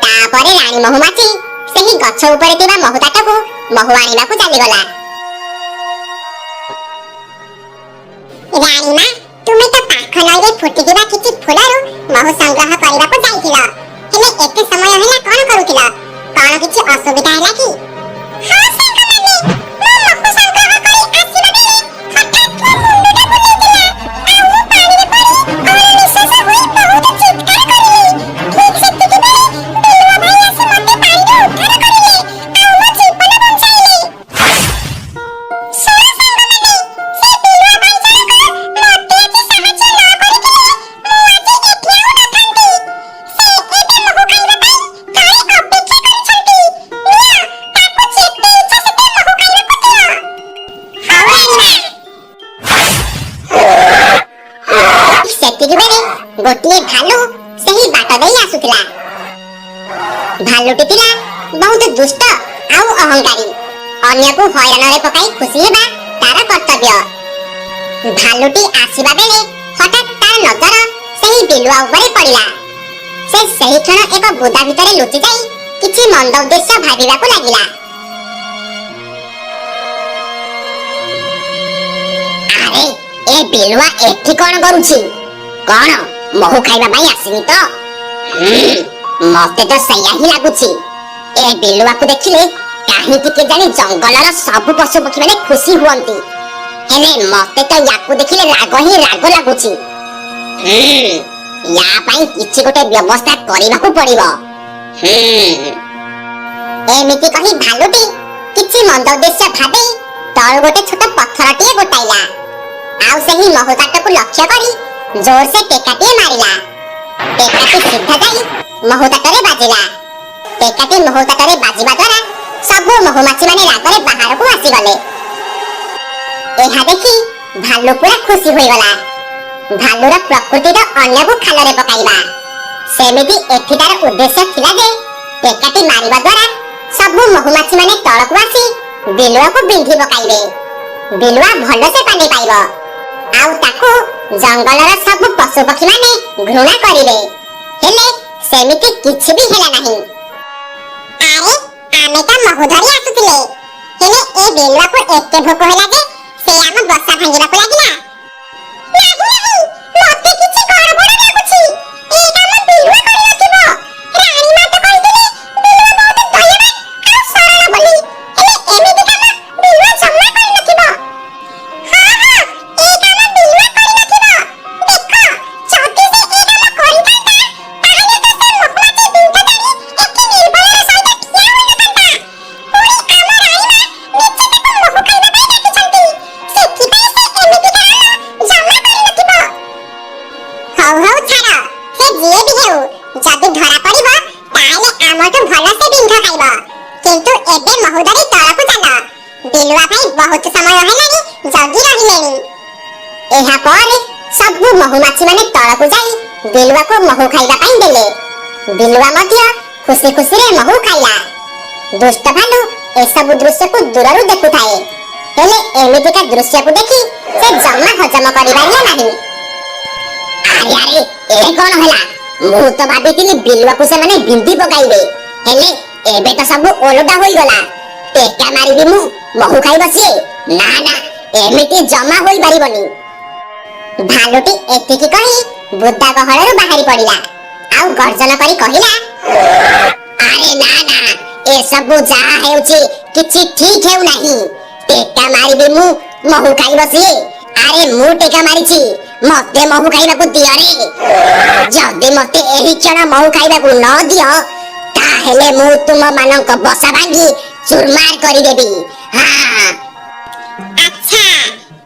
ତାପରେ ରାଣୀ ମହୁମାଛି ସେହି ଗଛ ଉପରେ ଥିବା ମହୁତାଟକୁ ମହୁ ଆଣିବାକୁ ଚାଲିଗଲା। ରାଣୀ ମା, ତୁମେ ତ ପାଖ ନଈରେ ଫୁଟିଥିବା କିଛି ଫୁଲରୁ ମହୁ ସଂଗ୍ରହ କରିବାକୁ ଯାଇଥିଲ, ହେଲେ ଏତେ ସମୟ ହେଲା କଣ କରୁଥିଲ? କଣ କିଛି ଅସୁବିଧା ହେଲା କି? ହଁ ସାଙ୍ଗମାନେ, ମୁଁ ମହୁ ସଂଗ୍ରହ କରି ଆସିବା ବେଳେ ହଠାତ୍ ମୋ ମୁଣ୍ଡଟା ବୁଲେଇଥିଲା, ଆଉ ମୁଁ ପାଣିରେ ପଡ଼ି ଅଣନିଶ୍ୱାସ ହୋଇ ବହୁତ ଚିତ୍କାର କରିଲି। ଠିକ୍ ସେତିକିବେଳେ ବିଲୁଆ ଭାଇ ଆସି ମୋତେ ପାଣିରୁ ଉଦ୍ଧାର କରିଲେ, ଆଉ ମୋ ଜୀବନ ବଞ୍ଚାଇଲେ। ଶୁଣ ସାଙ୍ଗମାନେ, ସେ ବିଲୁଆ ଭାଇ ଜଣକ ମୋତେ ଆଜି ସାହାଯ୍ୟ ନ କରିଥିଲେ ମୁଁ ଆଜି ଏଠି ଆଉ ନଥାନ୍ତି। ସେ ଏବେ ମହୁ ଖାଇବା ପାଇଁ ଘରେ ଅପେକ୍ଷା କରିଛନ୍ତି। ନିଅ, ତାକୁ ଯେତେ ଇଚ୍ଛା ସେତେ ମହୁ ଖାଇବାକୁ ଦିଅ। ହଉ ରାଣୀ ମା। ସେତିକିବେଳେ ଗୋଟିଏ ଭାଲୁ ସେହି ବାଟ ଦେଇ ଆସୁଥିଲା। ଆସୁଥିଲା। ଭାଲୁଟି ଥିଲା ବହୁତ ଦୁଷ୍ଟ ଆଉ ଅହଙ୍କାରୀ। ଅନ୍ୟକୁ ହଇରାଣରେ ପକାଇ ଖୁସି ହେବା ତାର କର୍ତ୍ତବ୍ୟ। ଭାଲୁଟି ଆସିବା ବେଳେ ହଠାତ୍ ତାର ନଜର ସେହି ବିଲୁଆ ଉପରେ ପଡ଼ିଲା। ସେ ସେହି କ୍ଷଣ ଏକ ବୁଦା ଭିତରେ ଲୁଚି ଯାଇ କିଛି ମନ୍ଦ ଉଦ୍ଦେଶ୍ୟ ଭାବିବାକୁ ଲାଗିଲା। ଆରେ ଏ ବିଲୁଆ ଏଠି କଣ କରୁଛି? କଣ ମହୁ ଖାଇବା ପାଇଁ ଆସିନି ତ? ମତେ ତ ସେଇଆ ହିଁ ଲାଗୁଛି। ଏ ବିଲୁଆକୁ ଦେଖିଲେ କାହିଁକି କେଜାଣି ଜଙ୍ଗଲର ସବୁ ପଶୁ ପକ୍ଷୀ ମାନେ ଖୁସି ହୁଅନ୍ତି। ହେଲେ ମତେ ତ ୟାକୁ ଦେଖିଲେ ରାଗ ହିଁ ରାଗ ଲାଗୁଛି। ୟା ପାଇଁ କିଛି ଗୋଟେ ବ୍ୟବସ୍ଥା କରିବାକୁ ପଡ଼ିବ। ଏମିତି କହି ଭାଲୁଟି କିଛି ମନ୍ଦ ଉଦ୍ଦେଶ୍ୟ ଭାବି ତଳୁ ଗୋଟେ ଛୋଟ ପଥରଟିଏ ଗୋଟାଇଲା। ଆଉ ସେହି ମହୁ କାଟକୁ ଲକ୍ଷ୍ୟ କରି ଜୋରସେ ଟେକାଟିଏ ମାରିଲା। ଟେକାଟି ସିଧା ଯାଇ ମହୁ କାଟରେ ବାଜିଲା। ଟେକାଟି ମହୁ କାଟରେ ବାଜିବା ଦ୍ୱାରା ସବୁ ମହୁମାଛି ମାନେ ରାଗରେ ବାହାରକୁ ଆସିଗଲେ। ଏହା ଦେଖି ଭାଲୁ ପୁରା ଖୁସି ହୋଇଗଲା। ଭାଲୁର ପ୍ରକୃତିର ଅନ୍ୟକୁ ଖାଲରେ ପକାଇବା। ସେମିତି ଏଠି ତାର ଉଦ୍ଦେଶ୍ୟ ଥିଲା ଯେ ଟେକାଟି ମାରିବା ଦ୍ୱାରା ସବୁ ମହୁମାଛି ମାନେ ତଳକୁ ଆସି ବିଲୁଆକୁ ବିନ୍ଧି ପକାଇବେ। ବିଲୁଆ ଭଲସେ ପାଣି ପାଇବ ଆଉ ତାକୁ ଜଙ୍ଗଲର ସବୁ ପଶୁ ପକ୍ଷୀ ମାନେ ଘୃଣା କରିବେ। ହେଲେ ସେମିତି କିଛି ବି ହେଲା ନାହିଁ। ଆରେ ଆମେ ତ ମହୁ ଧରି ଆସୁଥିଲେ, ହେଲେ ଏ ବିଲୁଆକୁ ଏତେ ଭୋକ ହେଲା ଯେ ସେ ଆମ ବସା ଭାଙ୍ଗିବାକୁ ଲାଗିଲା। ମତେ କିଛି ଗଡ଼ବଡ଼ ଲାଗୁଛି। ଏ କାମ ବିଲୁଆ କରିନଥିବ। ରାଣୀ ମା ତ କହିଥିଲେ ବିଲୁଆ ବହୁତ ଦୟାବାନ ଆଉ ସରଳ ବୋଲି। ହେଲେ ଏମିତି କାମ ବିଲୁଆ ଜମା କରିନଥିବ। ହଁ ଏ କାମ ବିଲୁଆ କରିନଥିବ। ଦେଖ, ଯଦି ସେ ଏ କାମ କରିଥାନ୍ତା ତାହେଲେ ତ ସେ ମହୁମାଛି ବିନ୍ଧ ଧରି ଏଠି ନିର୍ଭୟର ସହିତ ଠିଆ ହୋଇନଥାନ୍ତା। ପୁଣି ଆମ ରାଣୀ ମା ନିଜେ ତାକୁ ମହୁ ଖାଇବା ପାଇଁ ଡାକିଛନ୍ତି। ସେଥିପାଇଁ ସେ ଏମିତି କାମ ଜମା କରିନଥିବ। ହଉ ଛାଡ଼, ସେ ଯିଏ ବି ହେଉ, ଯଦି ଧରା ପଡ଼ିବ ତାହେଲେ ଆମଠୁ ଭଲସେ ବିନ୍ଧ ଖାଇବ। କିନ୍ତୁ ଏବେ ମହୁ ଧରି ତଳକୁ ଚାଲ। ବିଲୁଆ ପାଇଁ ବହୁତ ସମୟ ହେଲାଣି ଜଗି ରହିଲେଣି। ଏହା ପରେ ସବୁ ମହୁମାଛି ମାନେ ତଳକୁ ଯାଇ ବିଲୁଆକୁ ମହୁ ଖାଇବା ପାଇଁ ଦେଲେ। ବିଲୁଆ ମଧ୍ୟ ଖୁସି ଖୁସିରେ ମହୁ ଖାଇଲା। ଦୁଷ୍ଟ ଭାଲୁ ଏସବୁ ଦୃଶ୍ୟକୁ ଦୂରରୁ ଦେଖୁଥାଏ। ହେଲେ ଏମିତିକା ଦୃଶ୍ୟକୁ ଦେଖି ସେ ଜମା ହଜମ କରିପାରିଲା ନାହିଁ। ଆରେ ଏ କଣ ହେଲା? ମୁଁ ତ ଭାବିଥିଲି ବିଲୁଆକୁ ସେମାନେ ବିନ୍ଧି ପକାଇବେ, ହେଲେ ଏବେ ତ ସବୁ ଓଲଟା ହୋଇଗଲା। ଟେକା ମାରିବି ମୁଁ, ମହୁ ଖାଇବ ସିଏ? ନା ନା, ଏମିତି ଜମା ହୋଇପାରିବନି। ଭାଲୁଟି ଏତିକି କହି ବୁଦା ଗହଳରୁ ବାହାରି ପଡ଼ିଲା ଆଉ ଗର୍ଜନ କରି କହିଲା, ଆରେ ନା ନା, ଏସବୁ ଯାହା ହେଉଛି କିଛି ଠିକ ହେଉନାହିଁ। ଟେକା ମାରିବି ମୁଁ, ମହୁ ଖାଇବ ସିଏ? ଆରେ ମୁଁ ଟେକା ମାରିଛି, ମତେ ମହୁ ଖାଇବାକୁ ଦିଅରେ। ଯଦି ମତେ ଏହି କ୍ଷଣ ମହୁ ଖାଇବାକୁ ନ ଦିଅ ତାହେଲେ ମୁଁ ତୁମ ମାନଙ୍କ ବସା ଭାଙ୍ଗି ଚୁରମାର କରିଦେବି। ଆଚ୍ଛା,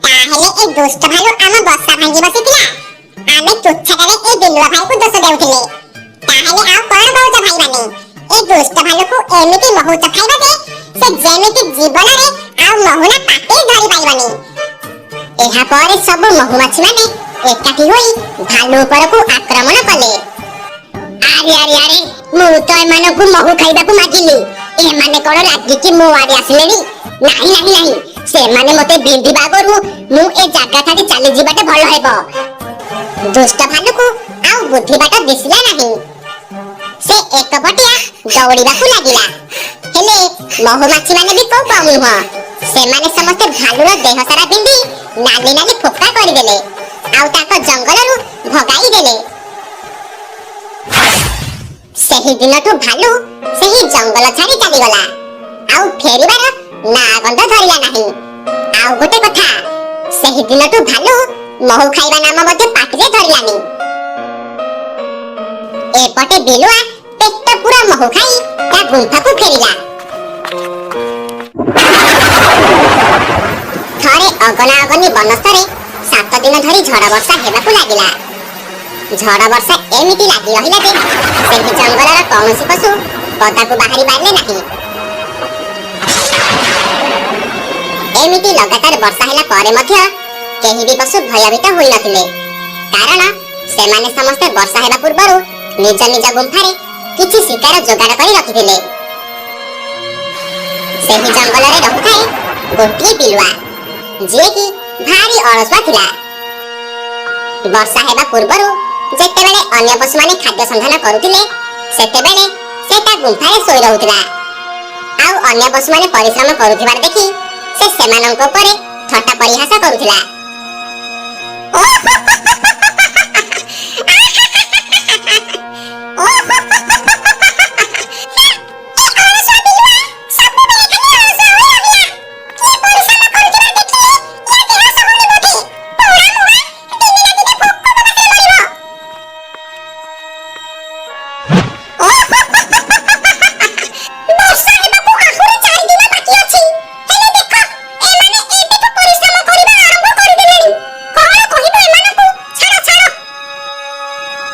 ତାହେଲେ ଏ ଦୁଷ୍ଟ ଭାଲୁ ଆମ ବସା ଭାଙ୍ଗି ବସିଥିଲା। ଆମେ ତୁଚ୍ଛାଟାରେ ଏ ବିଲୁଆ ଭାଇକୁ ଦୋଷ ଦେଉଥିଲେ। ତାହେଲେ ଆଉ କଣ କହୁଛ ଭାଇମାନେ? ଏ ଦୁଷ୍ଟ ଭାଲୁକୁ ଏମିତି ମହୁ ଚଖାଇବା ଯେ ସେ ଯେମିତି ଜୀବନରେ ଆଉ ମହୁ ନା ପାଟିରେ ଧରି ପାରିବନି। ଏହା ପରେ ସବୁ ମହୁମାଛି ମାନେ ଏକାଠି ହୋଇ ଭାଲୁ ଉପରକୁ ଆକ୍ରମଣ କଲେ। ଆରେ ମୁଁ ତ ଏମାନଙ୍କୁ ମହୁ ଖାଇବାକୁ ମାଗିଲି, ଏମାନେ କଣ ରାଗିକି ମୋ ଆଡେ ଆସିଲେଣି? ନାହିଁ, ସେମାନେ ମତେ ବିନ୍ଧିବା ଆଗରୁ ମୁଁ ଏ ଜାଗା ଛାଡ଼ି ଚାଲିଯିବାଟା ଭଲ ହେବ। ଦୁଷ୍ଟ ଭାଲୁକୁ ଆଉ ବୁଦ୍ଧି ବାଟ ଦିଶିଲା ନାହିଁ। ସେ ଏକପଟିଆ ଦୌଡ଼ିବାକୁ ଲାଗିଲା। ହେଲେ ମହୁମାଛି ମାନେ ବି କୋଉ କମ୍ ନୁହଁ। ସେମାନେ ସମସ୍ତେ ଭାଲୁର ଦେହ ସାରା ବିନ୍ଧି ନାଲି ନାଲି ଫୋପଡ଼ା କରିଦେଲେ ଆଉ ତାଙ୍କ ଜଙ୍ଗଲରୁ ଭଗାଇ ଦେଲେ। ସେହି ଦିନଠୁ ଭାଲୁ ସେହି ଜଙ୍ଗଲ ଛାଡ଼ି ଚାଲିଗଲା ଆଉ ଫେରିବାର ନା ଗନ୍ଧ ଧରିଲା ନାହିଁ। ଆଉ ଗୋଟେ କଥା, ସେହି ଦିନଠୁ ଭାଲୁ ମହୁ ଖାଇବା ନାମ ମଧ୍ୟ ପାଟିରେ ଧରିଲାନି। ଏପଟେ ବିଲୁଆ ପେଟ ପୁରା ମହୁ ଖାଇ ତା ଗୁମ୍ଫାକୁ ଫେରିଲା। ଥରେ ଅଗନା ଅଗନି ବନସ୍ତରେ 7 ଦିନ ଧରି ଝଡ଼ ବର୍ଷା ହେବାକୁ ଲାଗିଲା। ଝଡ଼ ବର୍ଷା ଏମିତି ଲାଗି ରହିଲା ଯେ ସେହି ଜଙ୍ଗଲର କୌଣସି ପଶୁ ପଦାକୁ ବାହାରି ପାରିଲେ ନାହିଁ। ଏମିତି ଲଗାତାର ବର୍ଷା ହେଲା ପରେ ମଧ୍ୟ କେହି ବି ପଶୁ ଭୟଭୀତ ହୋଇନଥିଲେ, କାରଣ ସେମାନେ ସମସ୍ତେ ବର୍ଷା ହେବା ପୂର୍ବରୁ ନିଜ ନିଜ ଗୁମ୍ଫାରେ କିଛି ଶିକାର ଯୋଗାଡ଼ କରି ରଖିଥିଲେ। ସେହି ଜଙ୍ଗଲରେ ରହୁଥାଏ ଗୋଟିଏ ବିଲୁଆ, ଯିଏକି ଭାରି ଅଳସୁଆ ଥିଲା। ବର୍ଷା ହେବା ପୂର୍ବରୁ ଯେତେବେଳେ ଅନ୍ୟ ପଶୁମାନେ ଖାଦ୍ୟ ସନ୍ଧାନ କରୁଥିଲେ, ସେତେବେଳେ ସେ ତା ଗୁମ୍ଫାରେ ଶୋଇ ରହୁଥିଲା। ଆଉ ଅନ୍ୟ ପଶୁମାନେ ପରିଶ୍ରମ କରୁଥିବାର ଦେଖି ସେ ସେମାନଙ୍କ ଉପରେ ଥଟ୍ଟା ପରିହାସ କରୁଥିଲା।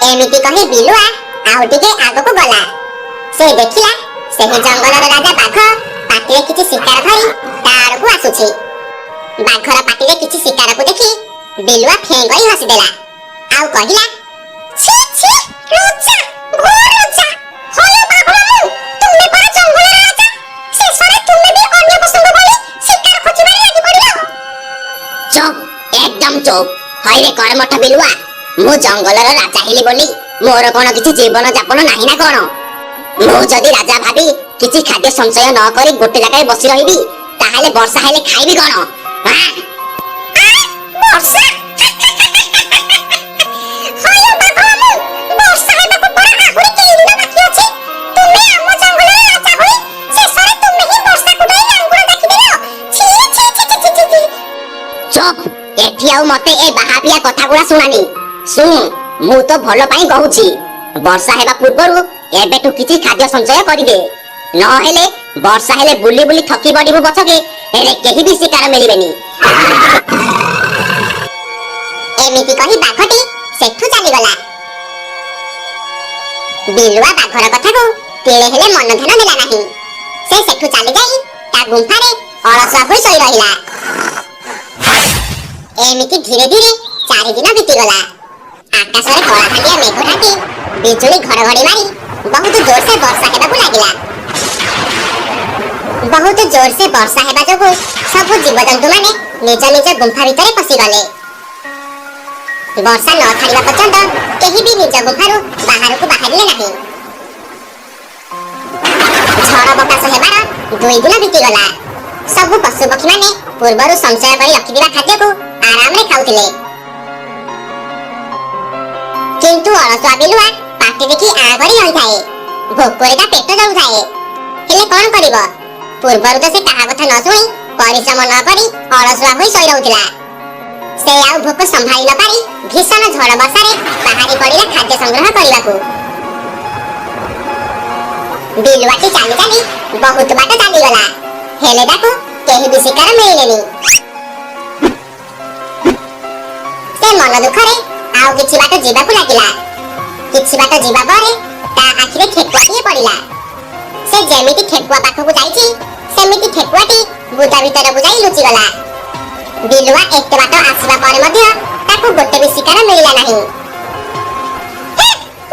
ଏମିତି କହି ବିଲୁଆ ଆଉ ଟିକେ ଆଗକୁ ଗଲା। ସେ ଦେଖିଲା ସେହି ଜଙ୍ଗଲର ରାଜା ବାଘ ପାଟିରେ କିଛି ଶିକାର ଧରି ତା ଆଡ଼କୁ ଆସୁଛି। ବାଘର ପାଟିରେ କିଛି ଶିକାରକୁ ଦେଖି ବିଲୁଆ ଫେଁ କରି ହସିଦେଲା ଆଉ କହିଲା, ଛି ଛି, ଲଜ୍ଜା, ଘୋର ଲଜ୍ଜା। ହଏ ବାଘ ମାମୁଁ, ତୁମେ ପରା ଜଙ୍ଗଲର ରାଜା। ଶେଷରେ ତୁମେ ବି ଅନ୍ୟ ପଶୁଙ୍କ ଭଳି ଶିକାର ଖୋଜିବାରେ ଲାଗି ପଡ଼ିଲ। ଚୁପ୍, ଏକଦମ ଚୁପ୍। ହଇରେ କର୍ମଠ ବିଲୁଆ, ମୁଁ ଜଙ୍ଗଲର ରାଜା ହେଲି ବୋଲି ମୋର କଣ କିଛି ଜୀବନ ଯାପନ ନାହିଁ ନା କଣ? ମୁଁ ଯଦି ରାଜା ଭାବି କିଛି ଖାଦ୍ୟ ସଞ୍ଚୟ ନ କରି ଗୋଟେ ଜାଗାରେ ବସି ରହିବି, ତାହେଲେ ବର୍ଷା ହେଲେ ଖାଇବି କଣ? ବର୍ଷା? ହଏ ବାଘ ମାମୁଁ, ବର୍ଷା ହେବାକୁ ପରା ଆହୁରି କେଇଦିନ ବାକି ଅଛି। ତୁମେ ଆମ ଜଙ୍ଗଲର ରାଜା ହୋଇ ଶେଷରେ ତୁମେ ହିଁ ବର୍ଷାକୁ ନେଇ ଲାଙ୍ଗୁଳ ଡାକିଦେଲ। ଛି ଛି ଛି ଛି ଛି ଛି। ଚୁପ୍, ଏଠି ଆଉ ମତେ ଏ ବାହାପିଆ କଥାଗୁଡ଼ା ଶୁଣାନି। ଶୁଣ, ମୁଁ ତ ଭଲ ପାଇଁ କହୁଛି, ବର୍ଷା ହେବା ପୂର୍ବରୁ ଏବେଠୁ କିଛି ଖାଦ୍ୟ ସଞ୍ଚୟ କରିଦେ। ନହେଲେ ବର୍ଷା ହେଲେ ବୁଲି ବୁଲି ଥକି ପଡ଼ିବୁ ପଛକେ, ହେଲେ କେହି ବି ଶିକାର ମିଳିବେନି। ଏମିତି କହି ବାଘଟି ସେଠୁ ଚାଲିଗଲା। ବିଲୁଆ ବାଘର କଥାକୁ ତିଳେ ହେଲେ ମନ ଧ୍ୟାନ ଦେଲା ନାହିଁ। ସେ ସେଠୁ ଚାଲିଯାଇ ତା ଗୁମ୍ଫାରେ ଅଳସୁଆ ହୋଇ ଶୋଇ ରହିଲା। ଏମିତି ଧୀରେ ଧୀରେ 4 ଦିନ ବିତିଗଲା। ଆକାଶରେ କଳାହାଣ୍ଡିଆ ମେଘ ଢାଙ୍କି ବିଜୁଳି ଘଡ଼ଘଡ଼ି ମାରି ବହୁତ ଜୋରସେ ବର୍ଷା ହେବାକୁ ଲାଗିଲା। ବହୁତ ଜୋରସେ ବର୍ଷା ହେବା ଯୋଗୁଁ ସବୁ ଜୀବଜନ୍ତୁମାନେ ନିଜ ନିଜ ଗୁମ୍ଫା ଭିତରେ ପଶିଗଲେ। ବର୍ଷା ନ ଛାଡ଼ିବା ପର୍ଯ୍ୟନ୍ତ କେହି ବି ନିଜ ଗୁମ୍ଫାରୁ ବାହାରକୁ ବାହାରିଲେ ନାହିଁ। ଝଡ଼ ବତାସ ହେବାର 2 ଦିନ ବିତିଗଲା। ସବୁ ପଶୁପକ୍ଷୀମାନେ ପୂର୍ବରୁ ସଞ୍ଚୟ କରି ରଖିଥିବା ଖାଦ୍ୟକୁ ଆରାମରେ ଖାଉଥିଲେ। କିନ୍ତୁ ଅଳସୁଆ ବିଲୁଆ ପାଟି ଦେଖି ଆଁ କରି ରହିଥାଏ। ଭୋକରେ ତା ପେଟ ଜଳୁଥାଏ। ହେଲେ କଣ କରିବ? ପୂର୍ବରୁ ତ ସେ କାହା କଥା ନ ଶୁଣି ପରିଶ୍ରମ ନ କରି ଅଳସୁଆ ହୋଇ ଶୋଇ ରହୁଥିଲା। ସେ ଆଉ ଭୋକ ସମ୍ଭାଳି ନ ପାରି ଭୀଷଣ ଝଡ଼ ବର୍ଷାରେ ବାହାରି ପଡ଼ିଲା ଖାଦ୍ୟ ସଂଗ୍ରହ କରିବାକୁ। ବିଲୁଆଟି ଚାଲି ଚାଲି ବହୁତ ବାଟ ଚାଲିଗଲା, ହେଲେ ତାକୁ କେହି ବି ଶିକାର ମିଳିଲେନି। ସେ ମନ ଦୁଃଖରେ ଆଉ କିଛି ବାଟ ଯିବାକୁ ଲାଗିଲା। କିଛି ବାଟ ଯିବା ପରେ ତା ଆଖିରେ ଠେକୁଆଟିଏ ପଡ଼ିଲା। ସେ ଯେମିତି ଠେକୁଆ ପାଖକୁ ଯାଇଛି, ସେମିତି ଠେକୁଆଟି ବୁଦା ଭିତରକୁ ଯାଇ ଲୁଚିଗଲା। ବିଲୁଆ ଏତେ ବାଟ ଆସିବା ପରେ ମଧ୍ୟ ତାକୁ ଗୋଟେ ବି ଶିକାର ମିଳିଲା ନାହିଁ।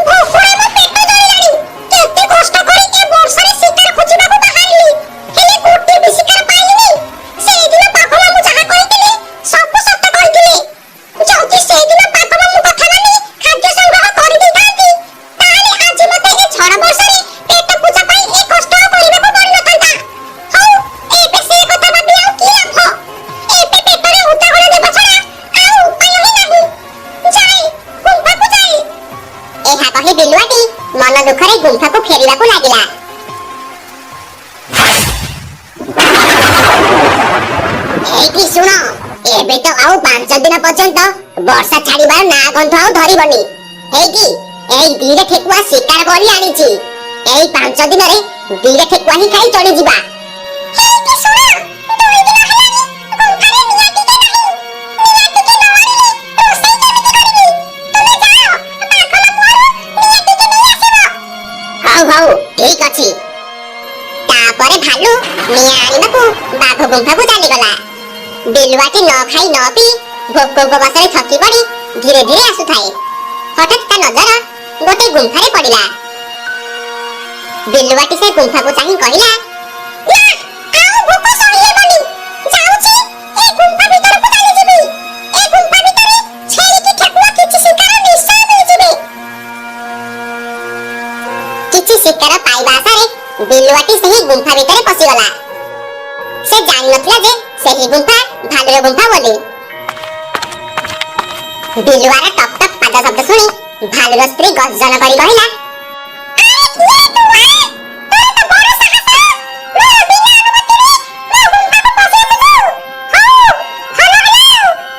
ଭୋକରେ ମୋ ପେଟ ଜଳିଲାଣି। କେତେ କଷ୍ଟ କରି ଏ ବର୍ଷାରେ ଶିକାର ଖୋଜିବାକୁ ବାହାରିଲି, ହେଲେ ଗୋଟେ ବି ଶିକାର ପାଇଲିନି। ସେଇଦିନ ବାଘ ମାମୁଁ ଯାହା କହିଥିଲେ ସବୁ ସତ କହିଥିଲେ। ଯଦି ସେଇଦିନ ବାଘ ମାମୁଁ କଥା ମାନି ଖାଦ୍ୟ ସଂଗ୍ରହ କରିଦେଇଥାନ୍ତି, ତାହେଲେ ଆଜି ମତେ ଏ ଝଡ଼ ବର୍ଷାରେ ପେଟ ପୂଜା ପାଇଁ ଏ କଷ୍ଟ ଆଉ କରିବାକୁ ପଡ଼ିନଥାନ୍ତା। ହଉ, ଏବେ ସେ କଥା ଭାବି ଆଉ କି ଲାଭ? ଏବେ ପେଟରେ ଉଦାହରଣ ଦେବା ଛଡ଼ା ଆଉ ଉପାୟ ହିଁ ନାହିଁ। ଯାଏ, ଗୁମ୍ଫାକୁ ଯାଏ। ଏହା କହି ବିଲୁଆଟି ମନ ଦୁଃଖରେ ଗୁମ୍ଫାକୁ ଫେରିବାକୁ ଲାଗିଲା। ଏଇଠି ଶୁଣ, ଏବେ ତ ଆଉ 5 ଦିନ ପର୍ଯ୍ୟନ୍ତ ବର୍ଷା ଛାଡ଼ିବାର ନାଁ ଗନ୍ଧ ଆଉ ଧରିବନି। ହେଇକି ଏଇ 2ଟା ଠେକୁଆ ଶିକାର କରି ଆଣିଛି। ଏଇ 5 ଦିନରେ 2ଟା ଠେକୁଆ ହିଁ ଖାଇ ଚଳିଯିବା। ହେଇକି ଶୁଣ, 2 ଦିନ ହେଲାଣି ଗୁମ୍ଫାରେ ନିଆଁ ଟିକେ ନାହିଁ। ନିଆଁ ଟିକେ ନ ଆଣିଲେ ରୋଷେଇ କେମିତି କରିବି? ତୁମେ ଯାଅ, ବାଘ ମାମୁଁଘରୁ ନିଆଁ ଟିକେ ନେଇ ଆସିବ। ହଉ ହଉ, ଠିକ ଅଛି। ତାପରେ ଭାଲୁ ନିଆଁ ଆଣିବାକୁ ବାଘ ଗୁମ୍ଫାକୁ ଚାଲିଗଲା। ବିଲୁଆଟି ନ ଖାଇ ନ ପିଇ ଭୋକ ଉପବାସରେ ଥକି ପଡ଼ି ଧୀରେ ଧୀରେ ଆସୁଥାଏ। ହଠାତ୍ ତା ନଜର गोटे गुंफारे पड़िला। बिलुआटी से गुंफा को चाहि कहिला, ना आउ भूख सही हेबनी, जाउची ए गुंफा भीतर को चली जिबी। ए गुंफा भीतर छेली की ठेकुआ किछि शिकार निश्चय मिल जिबे। किछि शिकार पाइबा आशारे बिलुआटी ସେହି गुंफा भीतर पसिगला। से जानि नथिला जे ସେହି गुंफा भालुर गुंफा बोली। बिलुआर टप टप पाद शब्द सुनी भालुर स्त्री गर्जन करी कहिला, अरे किए तू आ? तोर तो बड़ साहस। मोर बिना अनुमति रे मो गुंफा को पसि आछू। हो हलो हलो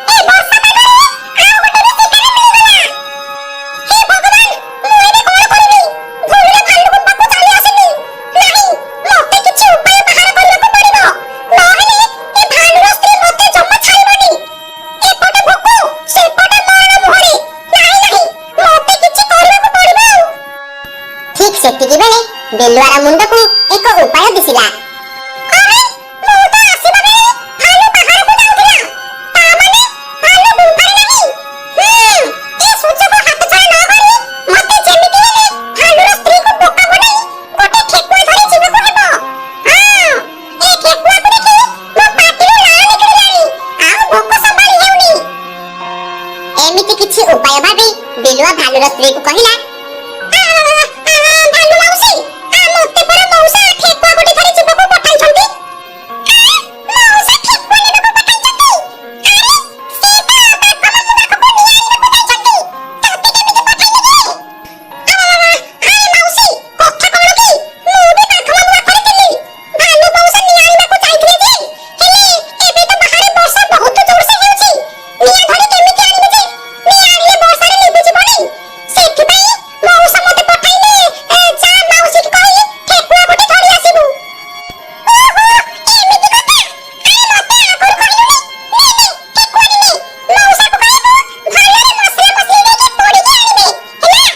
ए वर्षा पागरे आउ गोटे भी शिकार मिलिगला। हे भगवान मु एबे कोन करिबी? भूलरे भालु गुंफा को चली आसिनी। नाही मते किछि उपाय बाहर କରିବାକୁ पड़िबो, नहेले ए भालुर स्त्री मते जम्मा छाड़िबनी। एपटे भोको सेपटे मरण मुहरे। नाही नाही मते किछि କରିବାକୁ पड़िबो। ठीक सेतिकी बेले बिलुआर मुंडको एक उपाय दिसिला। अरे मु तो आसीबा बेले भालु बाहर को जाउथिला, ता माने भालु गुंफारे नाही। ए सूचक हाथ छाड़ न करी मते जेमिति हेले भालुर स्त्री को बोका बनाई गोटे ठेकुआ धरि जीवको हेबो। हां ए ठेकुआ को देखि मो पाटिरु ला निकलिलानी, आउ भोक संभाଳି हेउनी। एमिति किछि उपाय भाबी बिलुआ भालुर स्त्री को कहिला, भालु माउसी आ मते पर मौसा ठेकुआ गोटे धरि जीवको पठाइछंती। मौसा ठेकुआ नेबको पठाइछंती? अरे से ता ताको मुनाको नियानिबको जाइछंती, ताते केमिति पठाइले गे? अरे माउसी कथा कोन की? मु भी ताको मुनाको केली भालु मौसा नियानिबको जाइथिले जे, हेले एबे तो बाहर वर्षा बहुत जोर से हेउची। निया धरि केमिति आनिबे जे? निया आनिले वर्षा रे लिबि जिबनी। सेथिबाई मौसा मते पठाइले जा माउसी के कहि ठेकुआ गोटे धरि आसीबु। ओहो एमिति कथा? आइ मते आगुर कहिलुनी। ने ने ठेकुआ ने मौसा को कहबो भलरे मसला मसली देके पड़ी के आनिबे, हैला?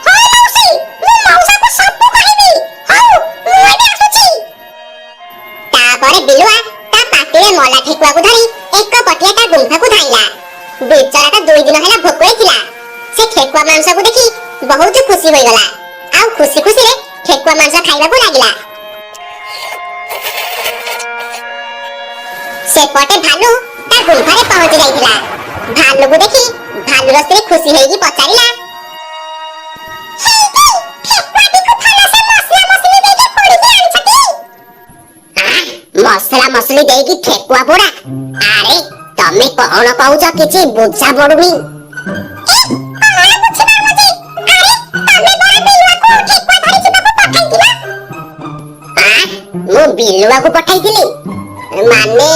हो माउसी मु मौसा को सब कहिबी। हौ मु एबे आसुची। तापरे बिलुआ ता पाटिरे मला ठेकुआ को धरि एक पटिया ता गुंफा को धाइला। बेचाराटा 2 दिन होला भोकरे थिला। से ठेकुआ मांस को देखि बहुत खुशी होई गला, आउ खुशी खुशी रे ठेकुआ मांस खाइबा को लागिला। से पटे भालु ता गुंफारे पहुंची जाइथिला। भालु को देखि भालुर स्त्री खुशी होई पचारिला, हेई ठेकुआटी को थाला से मसला मसली देके पड़ी के आनिछती। मसला मसली देकी ठेकुआ पोड़ा? अरे तमे कोन कहउछ किछि बुझा पडुनी। मु बिलुआ को पठाइथिली माने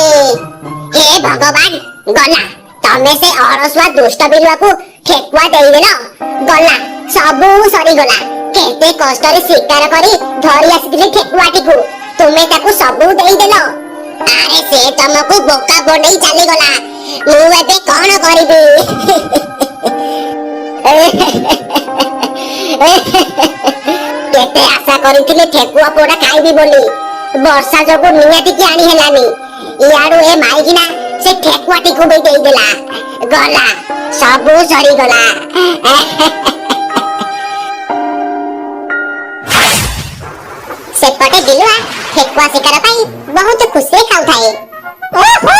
हे भगवान गला तमे से अरसुआ दुष्ट बिलुआ को ठेकुआ देई देलो, गला सबु सरी गला। केते कष्ट रे शिकार करी धरि आसीथिले ठेकुआटी को तुमे ताकू सबु देई देलो। अरे से तमको बोका बनेई चली गला, मु एबे कोन करिबी? केते आशा करिथिले ठेकुआ पोड़ा खाइबी बोली, वर्षा जगु नियाती की आनी हेलानी। इयाडू ए माइकिना से ठेकुआटी को भी देई देला, गला सबु सरी गला। सेपटे बिलुआ ठेकुआ शिकार पाई बहुत खुशी खाउथाए। ओहो